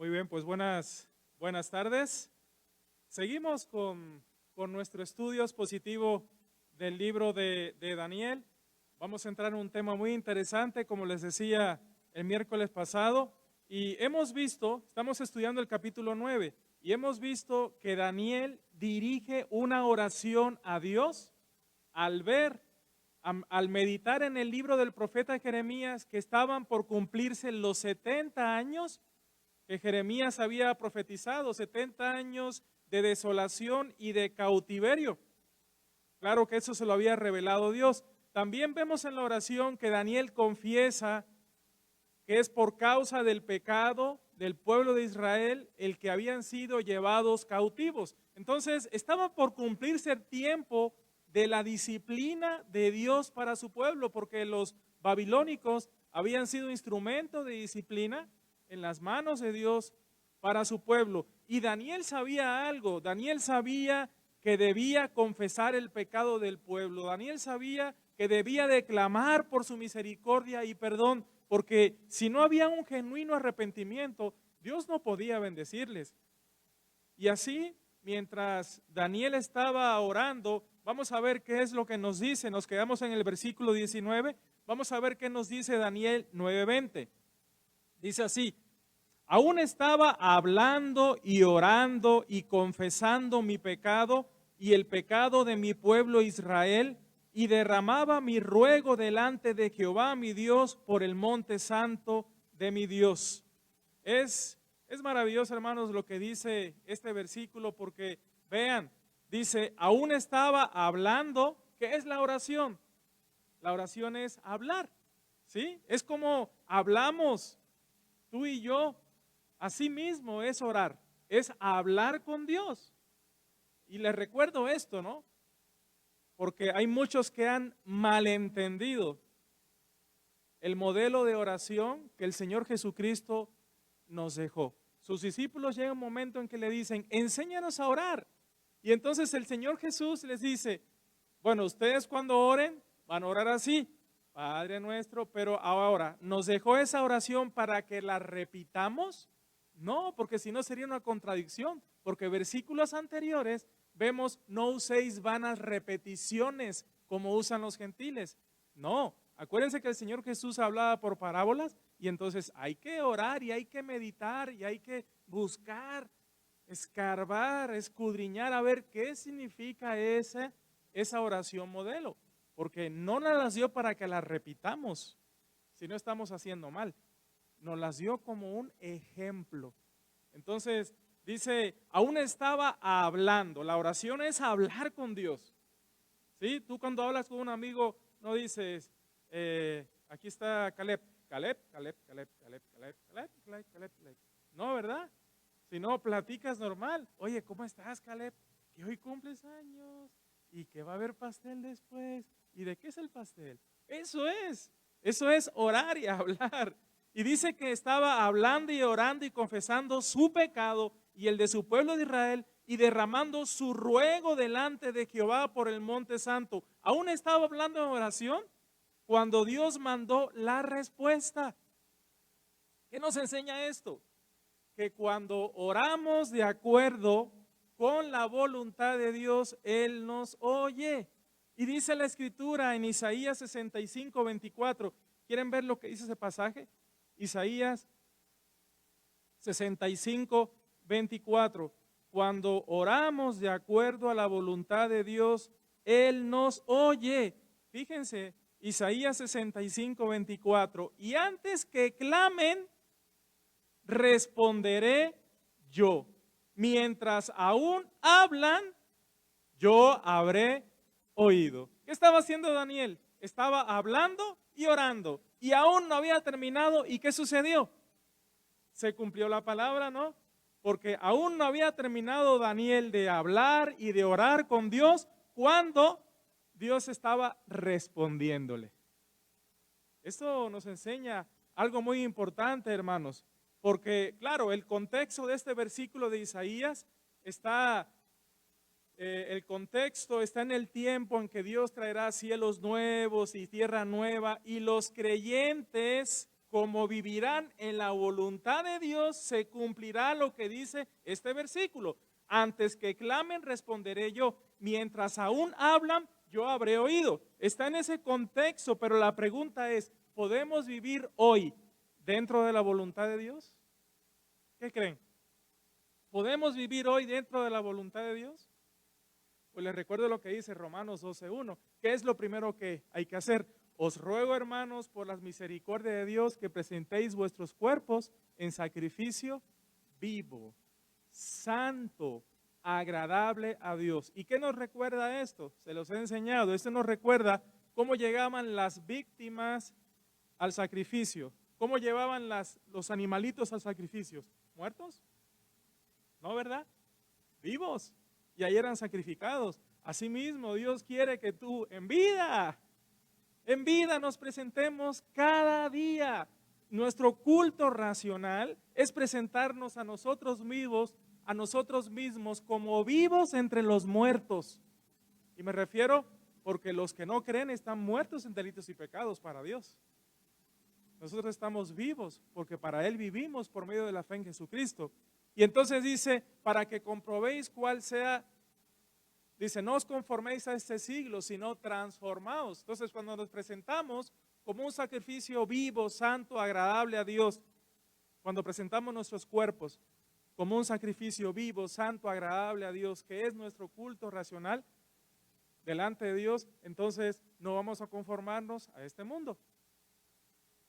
Muy bien, pues buenas tardes. Seguimos con nuestro estudio expositivo del libro de Daniel. Vamos a entrar en un tema muy interesante, como les decía el miércoles pasado, y estamos estudiando el capítulo 9, y hemos visto que Daniel dirige una oración a Dios al meditar en el libro del profeta Jeremías que estaban por cumplirse los 70 años que Jeremías había profetizado, 70 años de desolación y de cautiverio. Claro que eso se lo había revelado Dios. También vemos en la oración que Daniel confiesa que es por causa del pecado del pueblo de Israel el que habían sido llevados cautivos. Entonces, estaba por cumplirse el tiempo de la disciplina de Dios para su pueblo, porque los babilónicos habían sido instrumento de disciplina en las manos de Dios para su pueblo. Y Daniel sabía algo, Daniel sabía que debía confesar el pecado del pueblo, Daniel sabía que debía declamar por su misericordia y perdón, porque si no había un genuino arrepentimiento, Dios no podía bendecirles. Y así, mientras Daniel estaba orando, vamos a ver qué es lo que nos dice. Nos quedamos en el versículo 19, vamos a ver qué nos dice Daniel 9:20. Dice así: aún estaba hablando y orando y confesando mi pecado y el pecado de mi pueblo Israel, y derramaba mi ruego delante de Jehová mi Dios por el monte santo de mi Dios. Es maravilloso, hermanos, lo que dice este versículo, porque vean, dice, aún estaba hablando. ¿Qué es la oración? La oración es hablar, ¿sí? Es como hablamos tú y yo. Así mismo es orar, es hablar con Dios. Y les recuerdo esto, ¿no? Porque hay muchos que han malentendido el modelo de oración que el Señor Jesucristo nos dejó. Sus discípulos llegan un momento en que le dicen, enséñanos a orar. Y entonces el Señor Jesús les dice, bueno, ustedes cuando oren van a orar así, Padre nuestro, pero ahora, ¿nos dejó esa oración para que la repitamos? No, porque si no sería una contradicción, porque versículos anteriores vemos, no uséis vanas repeticiones como usan los gentiles. No, acuérdense que el Señor Jesús hablaba por parábolas y entonces hay que orar y hay que meditar y hay que buscar, escarbar, escudriñar a ver qué significa esa oración modelo, porque no nos las dio para que las repitamos, si no estamos haciendo mal, nos las dio como un ejemplo. Entonces, dice, aún estaba hablando. La oración es hablar con Dios. ¿Sí? Tú cuando hablas con un amigo, no dices, aquí está Caleb. Caleb. No, ¿verdad? Si no, platicas normal. Oye, ¿cómo estás, Caleb? Que hoy cumples años y que va a haber pastel después. ¿Y de qué es el pastel? Eso es orar y hablar. Y dice que estaba hablando y orando y confesando su pecado y el de su pueblo de Israel y derramando su ruego delante de Jehová por el monte santo. Aún estaba hablando en oración cuando Dios mandó la respuesta. ¿Qué nos enseña esto? Que cuando oramos de acuerdo con la voluntad de Dios, Él nos oye. Y dice la Escritura en Isaías 65:24. ¿Quieren ver lo que dice ese pasaje? Isaías 65:24. Cuando oramos de acuerdo a la voluntad de Dios, Él nos oye. Fíjense, Isaías 65:24. Y antes que clamen, responderé yo. Mientras aún hablan, yo habré oído. ¿Qué estaba haciendo Daniel? Estaba hablando y orando. Y aún no había terminado. ¿Y qué sucedió? Se cumplió la palabra, ¿no? Porque aún no había terminado Daniel de hablar y de orar con Dios cuando Dios estaba respondiéndole. Esto nos enseña algo muy importante, hermanos, porque claro, el contexto de este versículo de Isaías el contexto está en el tiempo en que Dios traerá cielos nuevos y tierra nueva, y los creyentes como vivirán en la voluntad de Dios, se cumplirá lo que dice este versículo. Antes que clamen, responderé yo. Mientras aún hablan, yo habré oído. Está en ese contexto, pero la pregunta es, ¿podemos vivir hoy dentro de la voluntad de Dios? ¿Qué creen? ¿Podemos vivir hoy dentro de la voluntad de Dios? Pues les recuerdo lo que dice Romanos 12:1. ¿Qué es lo primero que hay que hacer? Os ruego, hermanos, por las misericordias de Dios, que presentéis vuestros cuerpos en sacrificio vivo, santo, agradable a Dios. ¿Y qué nos recuerda esto? Se los he enseñado. Esto nos recuerda cómo llegaban las víctimas al sacrificio. ¿Cómo llevaban los animalitos al sacrificio? ¿Muertos? ¿No, verdad? Vivos. Y ahí eran sacrificados. Asimismo, Dios quiere que tú en vida nos presentemos cada día. Nuestro culto racional es presentarnos a nosotros mismos como vivos entre los muertos. Y me refiero porque los que no creen están muertos en delitos y pecados para Dios. Nosotros estamos vivos porque para Él vivimos por medio de la fe en Jesucristo. Y entonces dice, para que comprobéis cuál sea, dice, no os conforméis a este siglo, sino transformaos. Entonces, cuando nos presentamos como un sacrificio vivo, santo, agradable a Dios, cuando presentamos nuestros cuerpos como un sacrificio vivo, santo, agradable a Dios, que es nuestro culto racional delante de Dios, entonces no vamos a conformarnos a este mundo,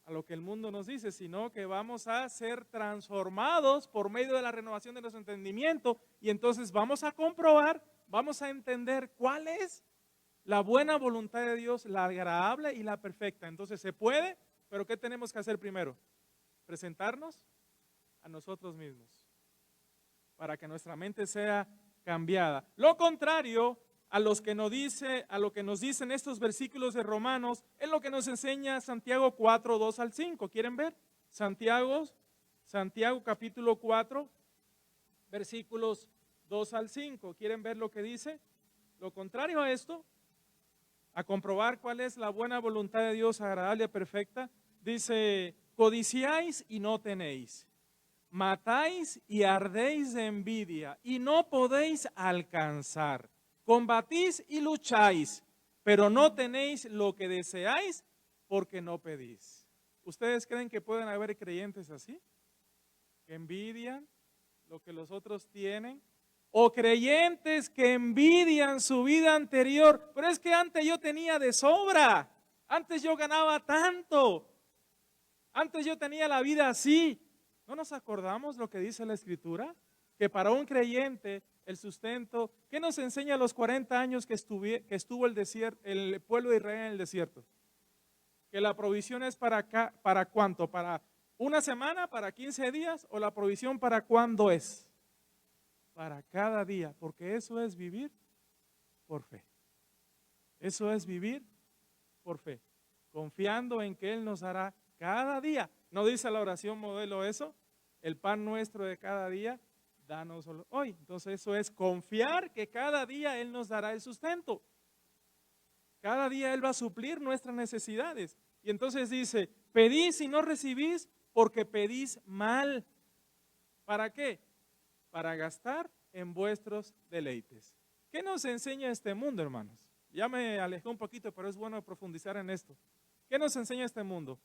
a lo que el mundo nos dice, sino que vamos a ser transformados por medio de la renovación de nuestro entendimiento, y entonces vamos a comprobar, vamos a entender cuál es la buena voluntad de Dios, la agradable y la perfecta. Entonces se puede, pero ¿qué tenemos que hacer primero? Presentarnos a nosotros mismos, para que nuestra mente sea cambiada. Lo contrario a lo que nos dicen estos versículos de Romanos, es lo que nos enseña Santiago 4, 2 al 5. ¿Quieren ver? Santiago capítulo 4, versículos 2 al 5. ¿Quieren ver lo que dice? Lo contrario a esto, a comprobar cuál es la buena voluntad de Dios, agradable y perfecta, dice, codiciáis y no tenéis, matáis y ardéis de envidia y no podéis alcanzar. Combatís y lucháis, pero no tenéis lo que deseáis porque no pedís. ¿Ustedes creen que pueden haber creyentes así? Que envidian lo que los otros tienen. O creyentes que envidian su vida anterior. Pero es que antes yo tenía de sobra. Antes yo ganaba tanto. Antes yo tenía la vida así. ¿No nos acordamos lo que dice la Escritura? Que para un creyente el sustento, ¿qué nos enseña los 40 años que estuvo el pueblo de Israel en el desierto? Que la provisión es ¿para cuánto? ¿Para una semana? ¿Para 15 días? ¿O la provisión para cuándo es? Para cada día, porque eso es vivir por fe. Eso es vivir por fe, confiando en que Él nos hará cada día. ¿No dice la oración modelo eso? El pan nuestro de cada día, danos hoy. Entonces eso es confiar que cada día Él nos dará el sustento. Cada día Él va a suplir nuestras necesidades. Y entonces dice, pedís y no recibís porque pedís mal. ¿Para qué? Para gastar en vuestros deleites. ¿Qué nos enseña este mundo, hermanos? Ya me alejé un poquito, pero es bueno profundizar en esto. ¿Qué nos enseña este mundo?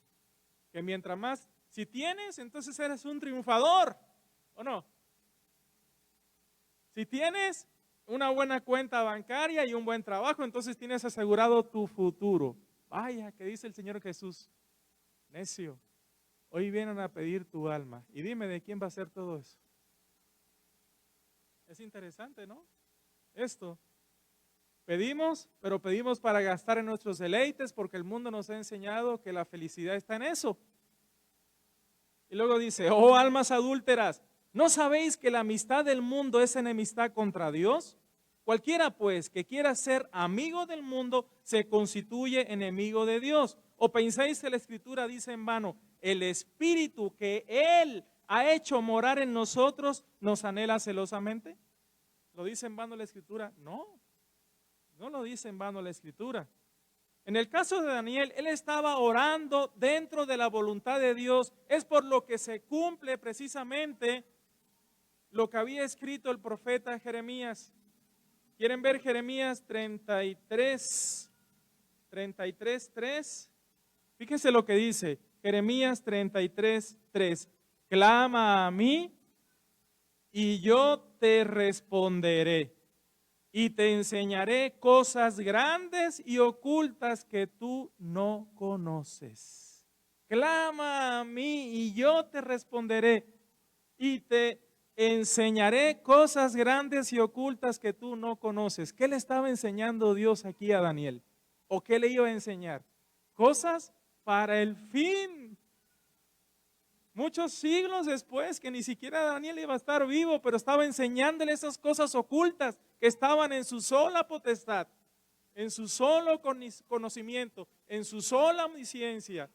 Que mientras más, si tienes, entonces eres un triunfador, ¿o no? Si tienes una buena cuenta bancaria y un buen trabajo, entonces tienes asegurado tu futuro. Vaya, que dice el Señor Jesús, necio, hoy vienen a pedir tu alma. Y dime, ¿de quién va a ser todo eso? Es interesante, ¿no? Esto. Pedimos, pero pedimos para gastar en nuestros deleites, porque el mundo nos ha enseñado que la felicidad está en eso. Y luego dice, oh almas adúlteras, ¿no sabéis que la amistad del mundo es enemistad contra Dios? Cualquiera pues que quiera ser amigo del mundo se constituye enemigo de Dios. ¿O pensáis que la Escritura dice en vano, el Espíritu que Él ha hecho morar en nosotros nos anhela celosamente? ¿Lo dice en vano la Escritura? No, no lo dice en vano la Escritura. En el caso de Daniel, él estaba orando dentro de la voluntad de Dios. Es por lo que se cumple precisamente lo que había escrito el profeta Jeremías. ¿Quieren ver Jeremías 33:3? Fíjense lo que dice Jeremías 33:3. Clama a mí y yo te responderé y te enseñaré cosas grandes y ocultas que tú no conoces. Clama a mí y yo te responderé y te enseñaré cosas grandes y ocultas que tú no conoces. ¿Qué le estaba enseñando Dios aquí a Daniel? ¿O qué le iba a enseñar? Cosas para el fin. Muchos siglos después, que ni siquiera Daniel iba a estar vivo, pero estaba enseñándole esas cosas ocultas que estaban en su sola potestad, en su solo conocimiento, en su sola omnisciencia.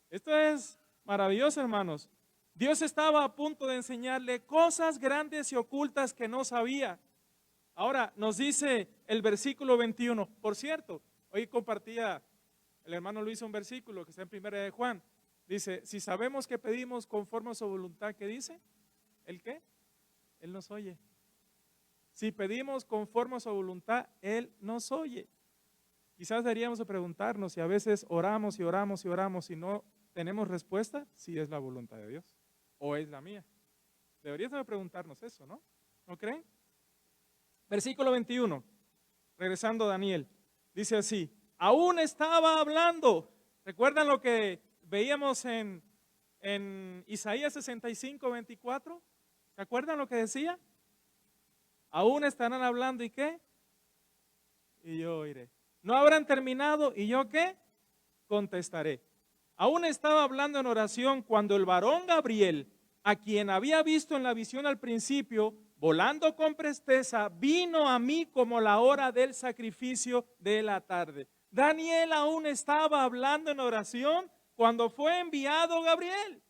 Esto es maravilloso, hermanos. Dios estaba a punto de enseñarle cosas grandes y ocultas que no sabía. Ahora nos dice el versículo 21. Por cierto, hoy compartía el hermano Luis un versículo que está en 1 de Juan. Dice, si sabemos que pedimos conforme a su voluntad, ¿qué dice? ¿El qué? Él nos oye. Si pedimos conforme a su voluntad, Él nos oye. Quizás deberíamos de preguntarnos si a veces oramos y oramos y oramos y no tenemos respuesta, si es la voluntad de Dios o es la mía. Deberíamos de preguntarnos eso, ¿no? ¿No creen? Versículo 21, regresando a Daniel, dice así, aún estaba hablando. ¿Recuerdan lo que veíamos en Isaías 65:24? ¿Se acuerdan lo que decía? Aún estarán hablando y ¿qué? Y yo oiré. No habrán terminado y yo ¿qué? Contestaré. Aún estaba hablando en oración cuando el varón Gabriel, a quien había visto en la visión al principio, volando con presteza, vino a mí como la hora del sacrificio de la tarde. Daniel aún estaba hablando en oración cuando fue enviado Gabriel.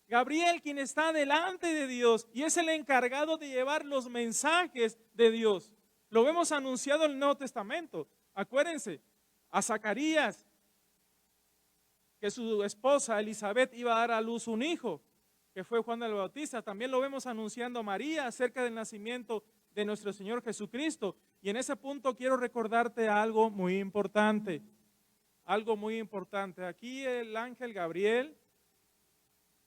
Gabriel, quien está delante de Dios y es el encargado de llevar los mensajes de Dios. Lo vemos anunciado en el Nuevo Testamento. Acuérdense, a Zacarías, que su esposa Elizabeth iba a dar a luz un hijo, que fue Juan el Bautista. También lo vemos anunciando a María acerca del nacimiento de nuestro Señor Jesucristo. Y en ese punto quiero recordarte algo muy importante. Algo muy importante. Aquí el ángel Gabriel,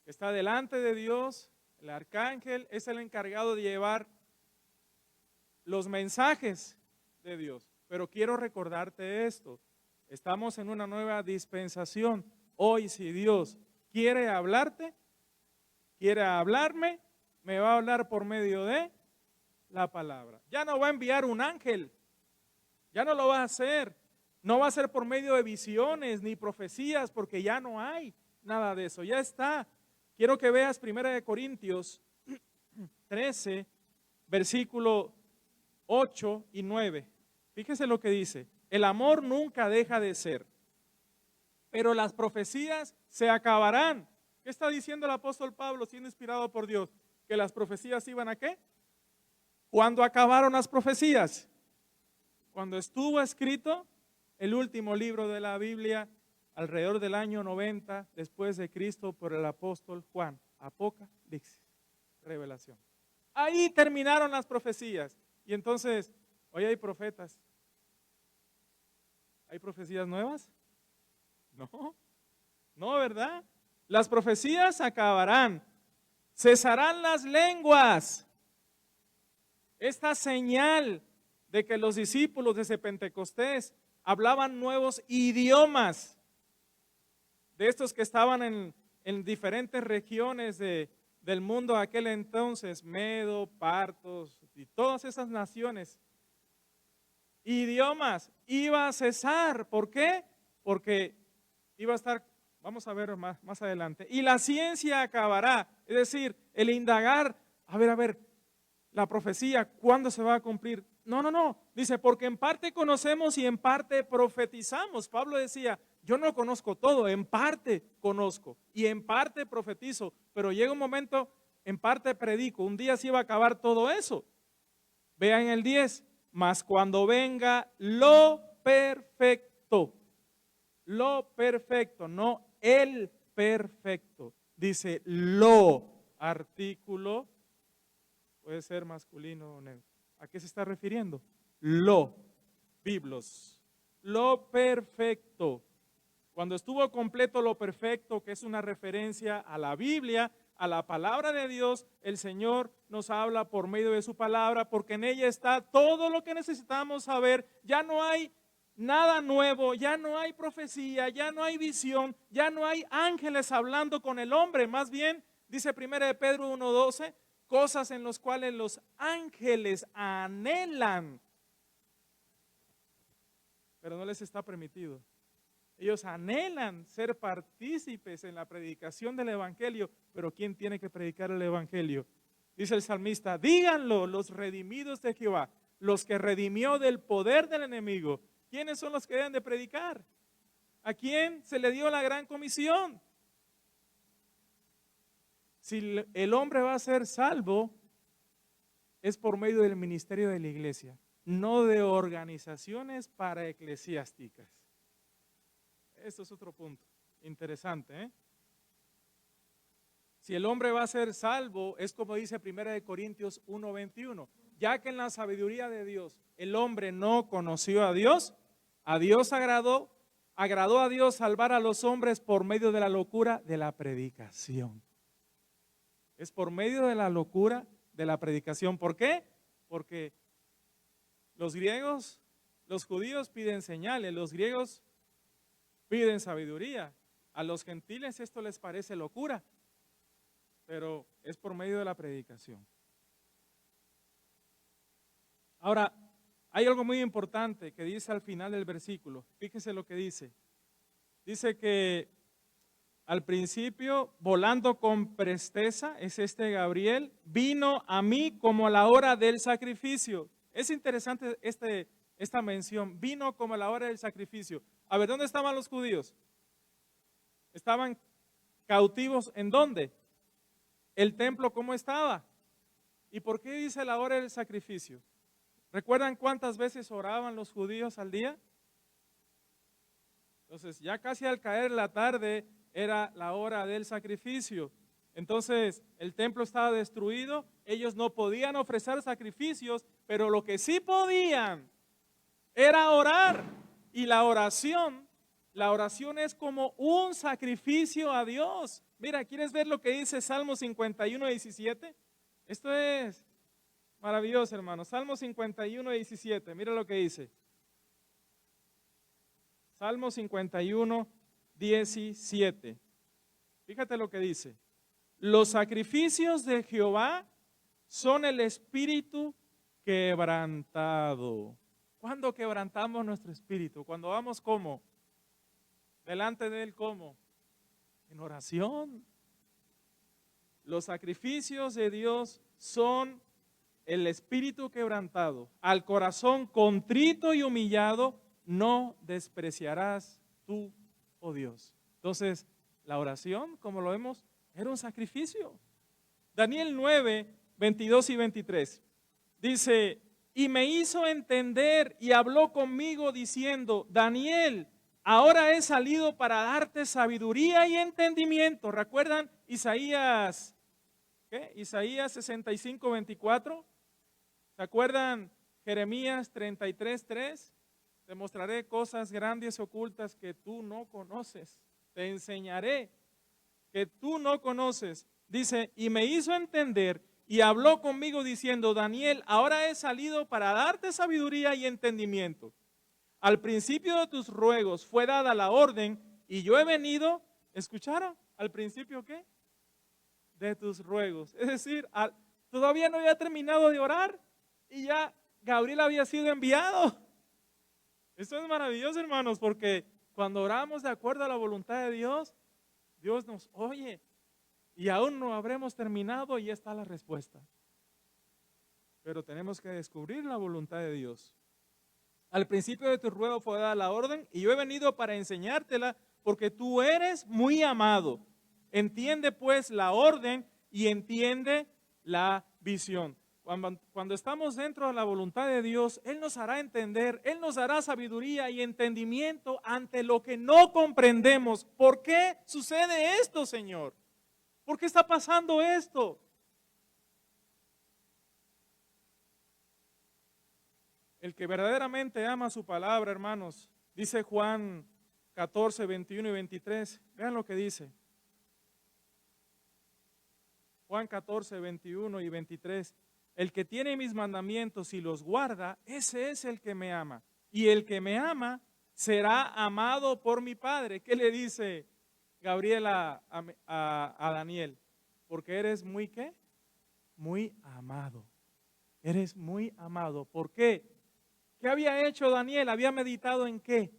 que está delante de Dios, el arcángel, es el encargado de llevar los mensajes de Dios. Pero quiero recordarte esto. Estamos en una nueva dispensación. Hoy, si Dios quiere hablarte, quiere hablarme, me va a hablar por medio de la palabra. Ya no va a enviar un ángel, ya no lo va a hacer. No va a ser por medio de visiones ni profecías, porque ya no hay nada de eso, ya está. Quiero que veas 1 Corintios 13, versículo 8 y 9. Fíjese lo que dice. El amor nunca deja de ser, pero las profecías se acabarán. ¿Qué está diciendo el apóstol Pablo siendo inspirado por Dios? Que las profecías iban ¿a qué? ¿Cuándo acabaron las profecías? Cuando estuvo escrito el último libro de la Biblia, alrededor del año 90 después de Cristo, por el apóstol Juan. Apocalipsis, revelación. Ahí terminaron las profecías. Y entonces, hoy hay profetas. ¿Hay profecías nuevas? No, no, ¿verdad? Las profecías acabarán. Cesarán las lenguas. Esta señal de que los discípulos desde Pentecostés hablaban nuevos idiomas, de estos que estaban en diferentes regiones del mundo aquel entonces, Medo, Partos y todas esas naciones. Idiomas iba a cesar. ¿Por qué? Porque iba a estar, vamos a ver más adelante, y la ciencia acabará. Es decir, el indagar, a ver, la profecía, ¿cuándo se va a cumplir? No, dice, porque en parte conocemos y en parte profetizamos. Pablo decía, yo no conozco todo, en parte conozco y en parte profetizo, pero llega un momento, en parte predico. Un día sí va a acabar todo eso. Vean el 10, mas cuando venga lo perfecto, Lo perfecto, no el perfecto. Dice lo, artículo, puede ser masculino o neutro. ¿A qué se está refiriendo? Lo, biblos, lo perfecto. Cuando estuvo completo lo perfecto, que es una referencia a la Biblia, a la palabra de Dios, el Señor nos habla por medio de su palabra, porque en ella está todo lo que necesitamos saber. Ya no hay nada nuevo, ya no hay profecía, ya no hay visión, ya no hay ángeles hablando con el hombre. Más bien, dice 1 de Pedro 1:12, cosas en las cuales los ángeles anhelan, pero no les está permitido. Ellos anhelan ser partícipes en la predicación del evangelio, pero ¿quién tiene que predicar el evangelio? Dice el salmista, díganlo los redimidos de Jehová, los que redimió del poder del enemigo. ¿Quiénes son los que deben de predicar? ¿A quién se le dio la gran comisión? Si el hombre va a ser salvo, es por medio del ministerio de la iglesia, no de organizaciones paraeclesiásticas. Esto es otro punto interesante, ¿eh? Si el hombre va a ser salvo, es como dice 1 Corintios 1:21, ya que en la sabiduría de Dios el hombre no conoció a Dios agradó a Dios salvar a los hombres por medio de la locura de la predicación. Es por medio de la locura de la predicación. ¿Por qué? Porque los griegos, los judíos piden señales, los griegos piden sabiduría. A los gentiles esto les parece locura, pero es por medio de la predicación. Ahora, hay algo muy importante que dice al final del versículo. Fíjese lo que dice. Dice que al principio, volando con presteza, es Gabriel, vino a mí como a la hora del sacrificio. Es interesante esta mención, vino como a la hora del sacrificio. A ver, ¿dónde estaban los judíos? Estaban cautivos, ¿en dónde? El templo, ¿cómo estaba? ¿Y por qué dice la hora del sacrificio? ¿Recuerdan cuántas veces oraban los judíos al día? Entonces, ya casi al caer la tarde era la hora del sacrificio. Entonces, el templo estaba destruido, ellos no podían ofrecer sacrificios, pero lo que sí podían era orar. Y la oración es como un sacrificio a Dios. Mira, ¿quieres ver lo que dice Salmo 51:17? Esto es maravilloso, hermano. Salmo 51:17, mira lo que dice. Salmo 51:17. Fíjate lo que dice. Los sacrificios de Jehová son el espíritu quebrantado. ¿Cuándo quebrantamos nuestro espíritu? Cuando vamos ¿cómo? Delante de Él ¿cómo? En oración. Los sacrificios de Dios son el espíritu quebrantado. Al corazón contrito y humillado no despreciarás tú, oh Dios. Entonces, la oración, como lo vemos, era un sacrificio. Daniel 9:22 y 23 dice, y me hizo entender y habló conmigo diciendo, Daniel, ahora he salido para darte sabiduría y entendimiento. ¿Recuerdan Isaías 65:24? ¿Se acuerdan Jeremías 33:3? Te mostraré cosas grandes y ocultas que tú no conoces. Te enseñaré que tú no conoces. Dice, y me hizo entender y habló conmigo diciendo, Daniel, ahora he salido para darte sabiduría y entendimiento. Al principio de tus ruegos fue dada la orden y yo he venido, ¿escucharon? ¿Al principio qué? De tus ruegos. Es decir, todavía no había terminado de orar y ya Gabriel había sido enviado. Esto es maravilloso, hermanos, porque cuando oramos de acuerdo a la voluntad de Dios, Dios nos oye y aún no habremos terminado y ya está la respuesta. Pero tenemos que descubrir la voluntad de Dios. Al principio de tu ruego fue dada la orden y yo he venido para enseñártela porque tú eres muy amado. Entiende pues la orden y entiende la visión. Cuando estamos dentro de la voluntad de Dios, Él nos hará entender, Él nos dará sabiduría y entendimiento ante lo que no comprendemos. ¿Por qué sucede esto, Señor? ¿Por qué está pasando esto? El que verdaderamente ama su palabra, hermanos, dice Juan 14, 21 y 23. Vean lo que dice. Juan 14, 21 y 23. El que tiene mis mandamientos y los guarda, ese es el que me ama. Y el que me ama será amado por mi Padre. ¿Qué le dice Gabriel a Daniel? Porque eres muy, ¿qué? Muy amado. Eres muy amado. ¿Por qué? ¿Qué había hecho Daniel? ¿Había meditado en qué?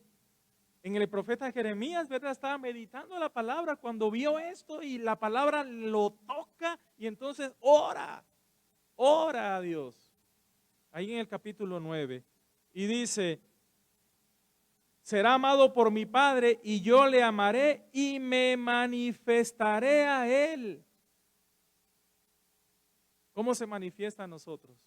En el profeta Jeremías, ¿verdad? Estaba meditando la palabra cuando vio esto y la palabra lo toca y entonces ora a Dios. Ahí en el capítulo 9. Y dice, será amado por mi Padre y yo le amaré y me manifestaré a Él. ¿Cómo se manifiesta a nosotros?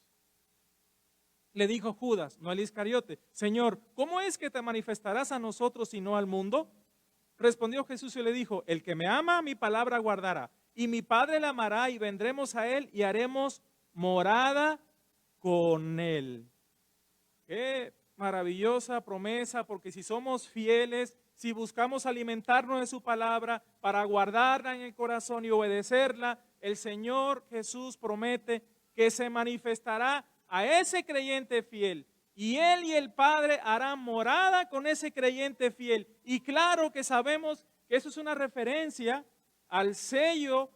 Le dijo Judas, no al Iscariote, Señor, ¿cómo es que te manifestarás a nosotros y no al mundo? Respondió Jesús y le dijo, el que me ama, mi palabra guardará, y mi Padre le amará y vendremos a Él y haremos morada con Él. Qué maravillosa promesa, porque si somos fieles, si buscamos alimentarnos de su palabra para guardarla en el corazón y obedecerla, el Señor Jesús promete que se manifestará a ese creyente fiel. Y Él y el Padre harán morada con ese creyente fiel. Y claro que sabemos que eso es una referencia al sello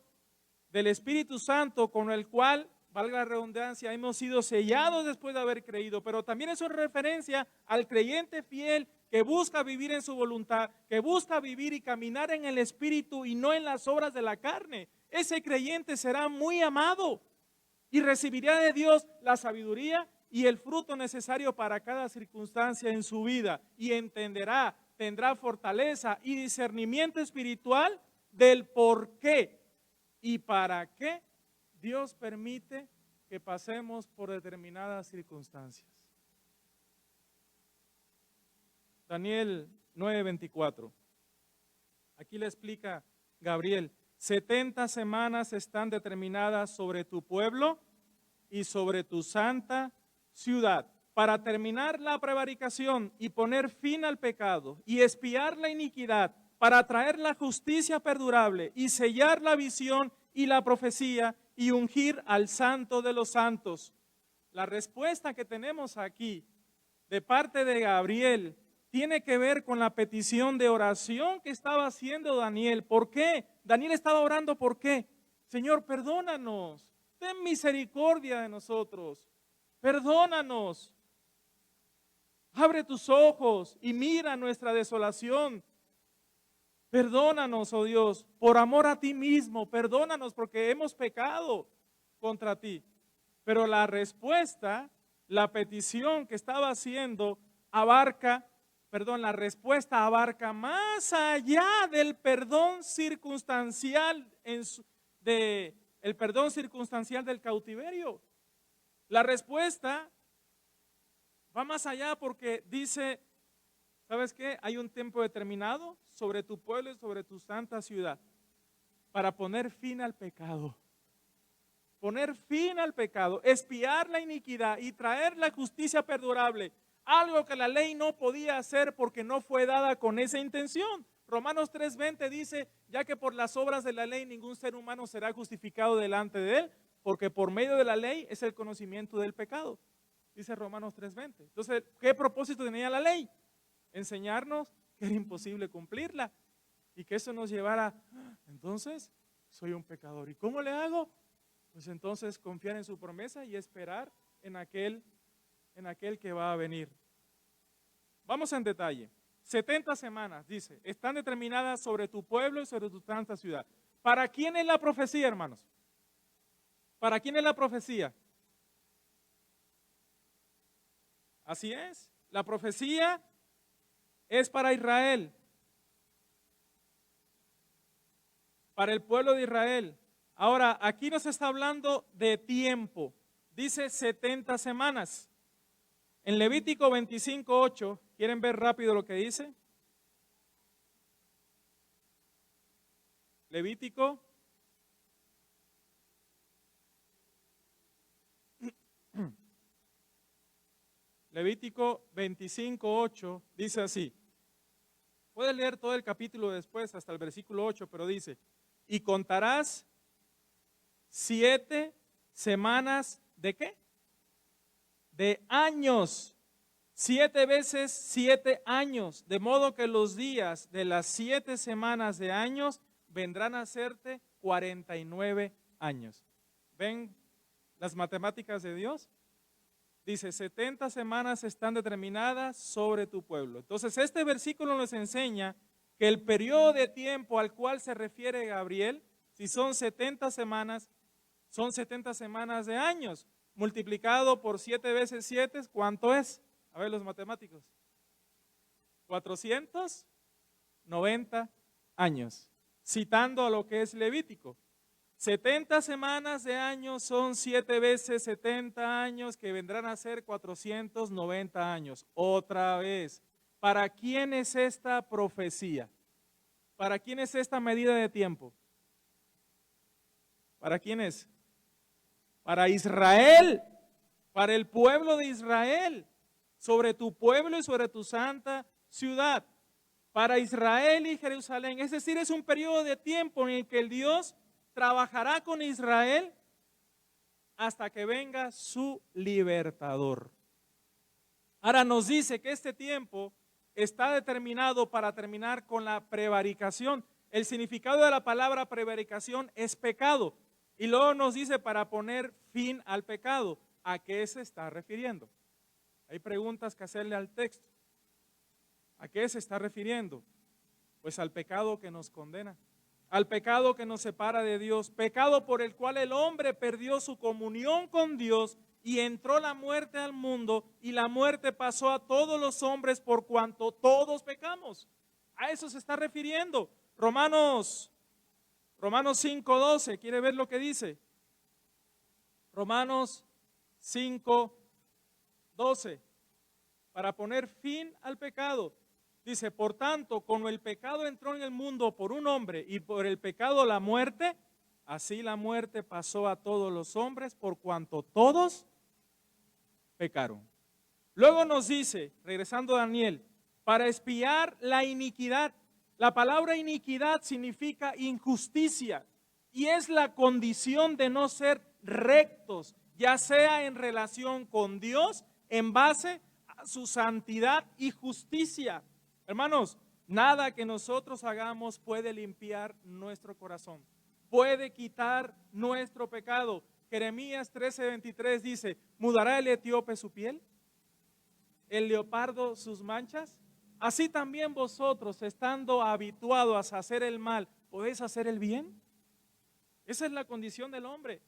del Espíritu Santo con el cual, valga la redundancia, hemos sido sellados después de haber creído. Pero también es una referencia al creyente fiel que busca vivir en su voluntad, que busca vivir y caminar en el Espíritu y no en las obras de la carne. Ese creyente será muy amado y recibirá de Dios la sabiduría y el fruto necesario para cada circunstancia en su vida, y entenderá, tendrá fortaleza y discernimiento espiritual del por qué y para qué Dios permite que pasemos por determinadas circunstancias. Daniel 9:24. Aquí le explica Gabriel, 70 semanas están determinadas sobre tu pueblo y sobre tu santa ciudad, para terminar la prevaricación y poner fin al pecado y expiar la iniquidad, para traer la justicia perdurable y sellar la visión y la profecía y ungir al santo de los santos. La respuesta que tenemos aquí de parte de Gabriel tiene que ver con la petición de oración que estaba haciendo Daniel. ¿Por qué? Daniel estaba orando, ¿por qué? Señor, perdónanos, ten misericordia de nosotros, perdónanos, abre tus ojos y mira nuestra desolación. Perdónanos, oh Dios, por amor a ti mismo, perdónanos porque hemos pecado contra ti. Pero la respuesta, la petición que estaba haciendo la respuesta abarca más allá del perdón circunstancial el perdón circunstancial del cautiverio. La respuesta va más allá porque dice, ¿sabes qué? Hay un tiempo determinado sobre tu pueblo y sobre tu santa ciudad para poner fin al pecado. Poner fin al pecado, expiar la iniquidad y traer la justicia perdurable. Algo que la ley no podía hacer porque no fue dada con esa intención. Romanos 3:20 dice, ya que por las obras de la ley ningún ser humano será justificado delante de él, porque por medio de la ley es el conocimiento del pecado. Dice Romanos 3:20. Entonces, ¿qué propósito tenía la ley? Enseñarnos que era imposible cumplirla y que eso nos llevara, entonces, soy un pecador. ¿Y cómo le hago? Pues entonces confiar en su promesa y esperar en aquel que va a venir. Vamos en detalle. 70 semanas, dice, están determinadas sobre tu pueblo y sobre tu santa ciudad. ¿Para quién es la profecía, hermanos? ¿Para quién es la profecía? Así es, la profecía es para Israel, para el pueblo de Israel. Ahora, aquí nos está hablando de tiempo. dice 70 semanas. En Levítico 25:8, ¿quieren ver rápido lo que dice? Levítico Levítico 25:8 dice así. Puedes leer todo el capítulo después hasta el versículo 8, pero dice, y contarás 7 semanas ¿de qué? De años. 7 veces 7 años, de modo que los días de las 7 semanas de años vendrán a hacerte 49 años. ¿Ven las matemáticas de Dios? Dice, 70 semanas están determinadas sobre tu pueblo. Entonces, este versículo nos enseña que el periodo de tiempo al cual se refiere Gabriel, si son 70 semanas, son 70 semanas de años. Multiplicado por 7 veces 7, ¿cuánto es? A ver los matemáticos. 490 años. Citando a lo que es Levítico. 70 semanas de años son 7 veces 70 años, que vendrán a ser 490 años. Otra vez, ¿para quién es esta profecía? ¿Para quién es esta medida de tiempo? ¿Para quién es? Para Israel, para el pueblo de Israel, sobre tu pueblo y sobre tu santa ciudad. Para Israel y Jerusalén. Es decir, es un periodo de tiempo en el que el Dios trabajará con Israel hasta que venga su libertador. Ahora nos dice que este tiempo está determinado para terminar con la prevaricación. El significado de la palabra prevaricación es pecado. Y luego nos dice para poner fin al pecado. ¿A qué se está refiriendo? Hay preguntas que hacerle al texto. ¿A qué se está refiriendo? Pues al pecado que nos condena, al pecado que nos separa de Dios, pecado por el cual el hombre perdió su comunión con Dios y entró la muerte al mundo, y la muerte pasó a todos los hombres por cuanto todos pecamos. A eso se está refiriendo. Romanos 5:12, ¿quiere ver lo que dice? Romanos 5:12, para poner fin al pecado. Dice, por tanto, como el pecado entró en el mundo por un hombre y por el pecado la muerte, así la muerte pasó a todos los hombres por cuanto todos pecaron. Luego nos dice, regresando a Daniel, para expiar la iniquidad. La palabra iniquidad significa injusticia y es la condición de no ser rectos, ya sea en relación con Dios, en base a su santidad y justicia. Hermanos, nada que nosotros hagamos puede limpiar nuestro corazón, puede quitar nuestro pecado. Jeremías 13:23 dice, ¿mudará el etíope su piel? ¿El leopardo sus manchas? Así también vosotros, estando habituados a hacer el mal, ¿podéis hacer el bien? Esa es la condición del hombre.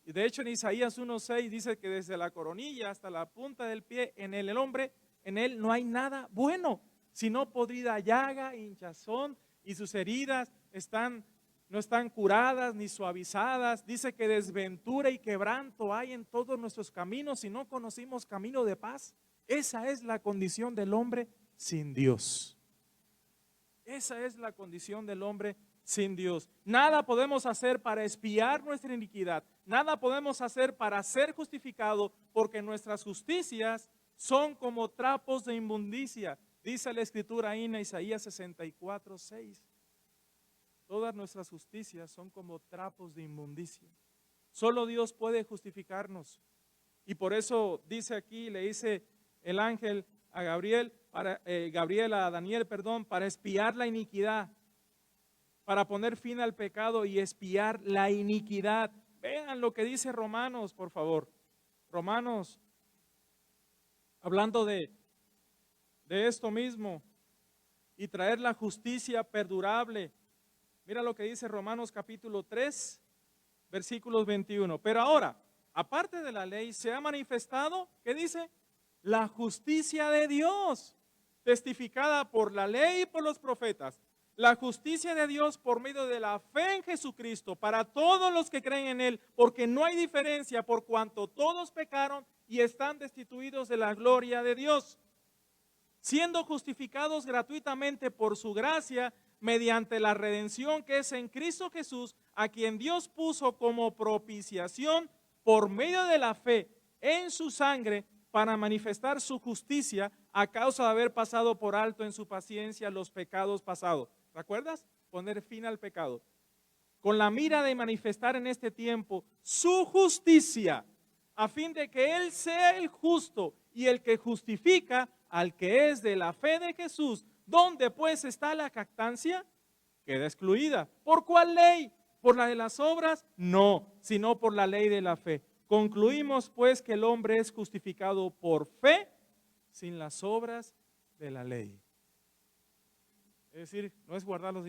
Y de hecho en Isaías 1:6 dice que desde la coronilla hasta la punta del pie, en el hombre, en él no hay nada bueno, sino podrida llaga, hinchazón, y sus heridas no están curadas ni suavizadas. Dice que desventura y quebranto hay en todos nuestros caminos y no conocimos camino de paz. Esa es la condición del hombre sin Dios. Esa es la condición del hombre sin Dios. Nada podemos hacer para expiar nuestra iniquidad. Nada podemos hacer para ser justificado, porque nuestras justicias son como trapos de inmundicia. Dice la Escritura ahí en Isaías 64:6. Todas nuestras justicias son como trapos de inmundicia. Solo Dios puede justificarnos. Y por eso dice aquí, le dice el ángel a Daniel, para expiar la iniquidad, para poner fin al pecado y expiar la iniquidad. Vean lo que dice Romanos, por favor. Romanos, hablando de esto mismo, y traer la justicia perdurable. Mira lo que dice Romanos capítulo 3, versículos 21. Pero ahora, aparte de la ley, se ha manifestado, ¿qué dice? La justicia de Dios, testificada por la ley y por los profetas, La justicia de Dios por medio de la fe en Jesucristo para todos los que creen en Él, porque no hay diferencia por cuanto todos pecaron y están destituidos de la gloria de Dios, siendo justificados gratuitamente por su gracia mediante la redención que es en Cristo Jesús, a quien Dios puso como propiciación por medio de la fe en su sangre para manifestar su justicia a causa de haber pasado por alto en su paciencia los pecados pasados. ¿Recuerdas? Poner fin al pecado. Con la mira de manifestar en este tiempo su justicia, a fin de que Él sea el justo y el que justifica al que es de la fe de Jesús. ¿Dónde pues está la jactancia? Queda excluida. ¿Por cuál ley? ¿Por la de las obras? No, sino por la ley de la fe. Concluimos pues que el hombre es justificado por fe sin las obras de la ley. Es decir, no es guardar los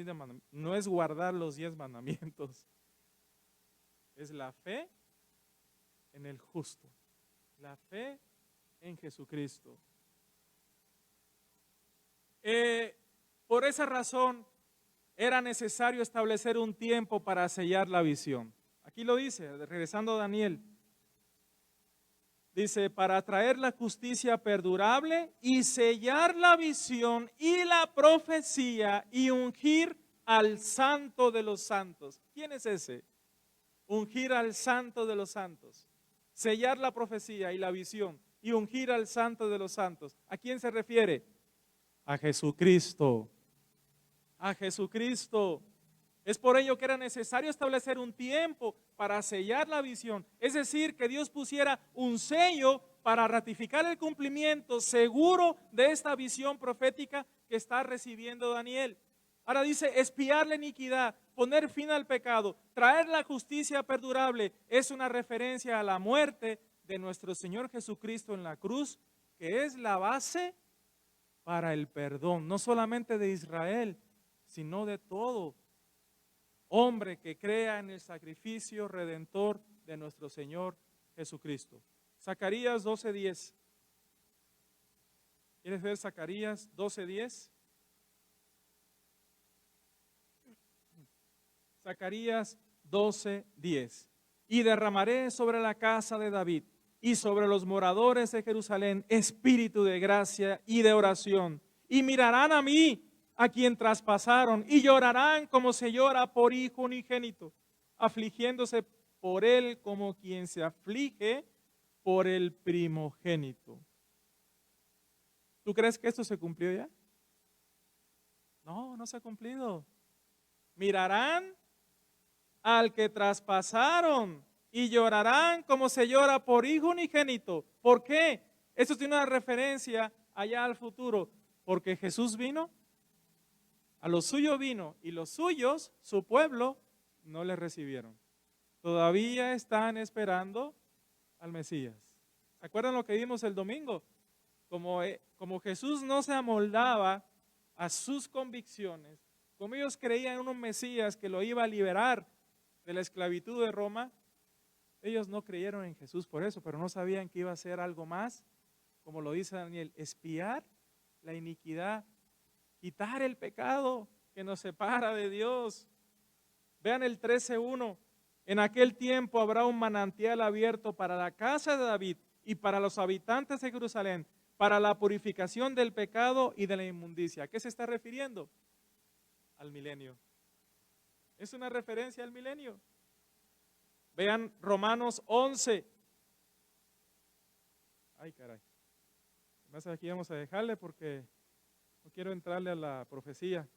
10 mandamientos, es la fe en el justo, la fe en Jesucristo. Por esa razón era necesario establecer un tiempo para sellar la visión. Aquí lo dice, regresando a Daniel. Dice, para traer la justicia perdurable y sellar la visión y la profecía y ungir al santo de los santos. ¿Quién es ese? Ungir al santo de los santos. Sellar la profecía y la visión y ungir al santo de los santos. ¿A quién se refiere? A Jesucristo. A Jesucristo. Es por ello que era necesario establecer un tiempo para sellar la visión. Es decir, que Dios pusiera un sello para ratificar el cumplimiento seguro de esta visión profética que está recibiendo Daniel. Ahora dice, expiar la iniquidad, poner fin al pecado, traer la justicia perdurable. Es una referencia a la muerte de nuestro Señor Jesucristo en la cruz, que es la base para el perdón, no solamente de Israel, sino de todo hombre que crea en el sacrificio redentor de nuestro Señor Jesucristo. Zacarías 12:10. ¿Quieres ver Zacarías 12:10? Zacarías 12:10. Y derramaré sobre la casa de David y sobre los moradores de Jerusalén espíritu de gracia y de oración. Y mirarán a mí, a quien traspasaron, y llorarán como se llora por hijo unigénito, afligiéndose por él como quien se aflige por el primogénito. ¿Tú crees que esto se cumplió ya? No, no se ha cumplido. Mirarán al que traspasaron y llorarán como se llora por hijo unigénito. ¿Por qué? Esto tiene una referencia allá al futuro. Porque Jesús vino, a lo suyo vino, y los suyos, su pueblo, no le recibieron. Todavía están esperando al Mesías. ¿Se acuerdan lo que vimos el domingo? Como Jesús no se amoldaba a sus convicciones, como ellos creían en un Mesías que lo iba a liberar de la esclavitud de Roma, ellos no creyeron en Jesús por eso, pero no sabían que iba a ser algo más, como lo dice Daniel, expiar la iniquidad, quitar el pecado que nos separa de Dios. Vean el 13:1. En aquel tiempo habrá un manantial abierto para la casa de David y para los habitantes de Jerusalén, para la purificación del pecado y de la inmundicia. ¿A qué se está refiriendo? Al milenio. Es una referencia al milenio. Vean Romanos 11. Ay, caray. Más aquí vamos a dejarle porque no quiero entrarle a la profecía.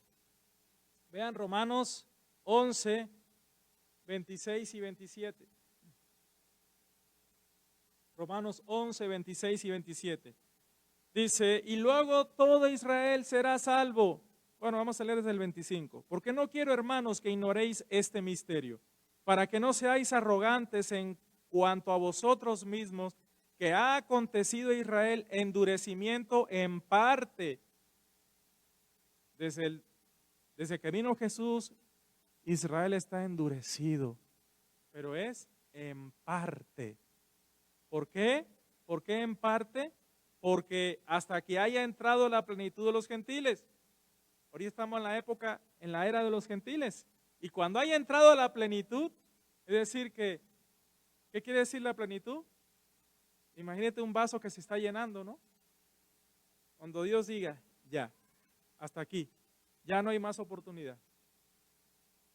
Vean Romanos 11, 26 y 27. Romanos 11, 26 y 27. Dice, y luego todo Israel será salvo. Bueno, vamos a leer desde el 25. Porque no quiero, hermanos, que ignoréis este misterio, para que no seáis arrogantes en cuanto a vosotros mismos, que ha acontecido a Israel endurecimiento en parte. Desde que vino Jesús, Israel está endurecido, pero es en parte. ¿Por qué? ¿Por qué en parte? Porque hasta que haya entrado la plenitud de los gentiles. Ahorita estamos en la época, en la era de los gentiles. Y cuando haya entrado a la plenitud, es decir que, ¿qué quiere decir la plenitud? Imagínate un vaso que se está llenando, ¿no? Cuando Dios diga, ya, hasta aquí, ya no hay más oportunidad.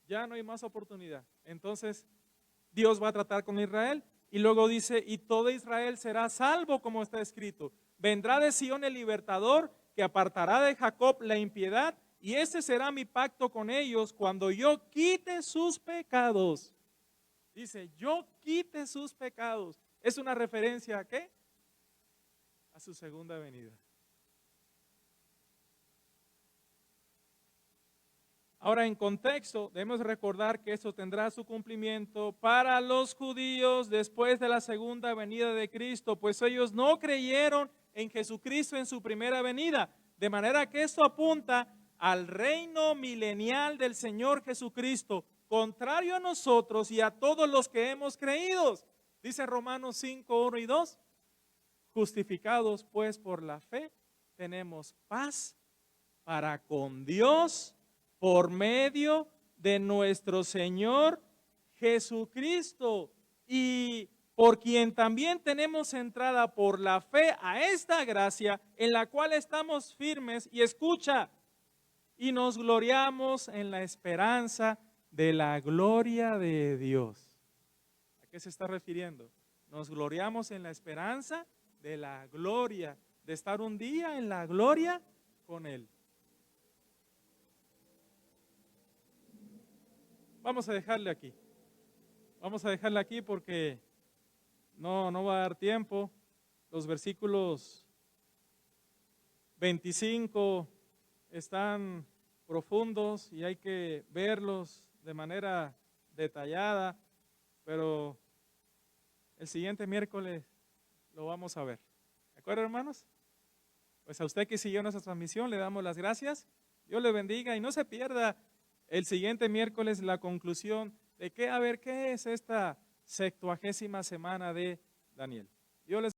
Ya no hay más oportunidad. Entonces, Dios va a tratar con Israel y luego dice, y todo Israel será salvo, como está escrito. Vendrá de Sión el libertador que apartará de Jacob la impiedad, y ese será mi pacto con ellos cuando yo quite sus pecados. Dice, yo quite sus pecados. ¿Es una referencia a qué? A su segunda venida. Ahora, en contexto, debemos recordar que esto tendrá su cumplimiento para los judíos después de la segunda venida de Cristo, pues ellos no creyeron en Jesucristo en su primera venida, de manera que esto apunta al reino milenial del Señor Jesucristo, contrario a nosotros y a todos los que hemos creído. Dice Romanos 5, 1 y 2, justificados pues por la fe, tenemos paz para con Dios, por medio de nuestro Señor Jesucristo, y por quien también tenemos entrada por la fe a esta gracia en la cual estamos firmes, y escucha, y nos gloriamos en la esperanza de la gloria de Dios. ¿A qué se está refiriendo? Nos gloriamos en la esperanza de la gloria, de estar un día en la gloria con Él. Vamos a dejarle aquí. Vamos a dejarle aquí porque no va a dar tiempo. Los versículos 25 están profundos y hay que verlos de manera detallada, pero el siguiente miércoles lo vamos a ver. ¿De acuerdo, hermanos? Pues a usted que siguió nuestra transmisión le damos las gracias. Dios le bendiga y no se pierda el siguiente miércoles la conclusión de qué es esta 70ª semana de Daniel. Dios les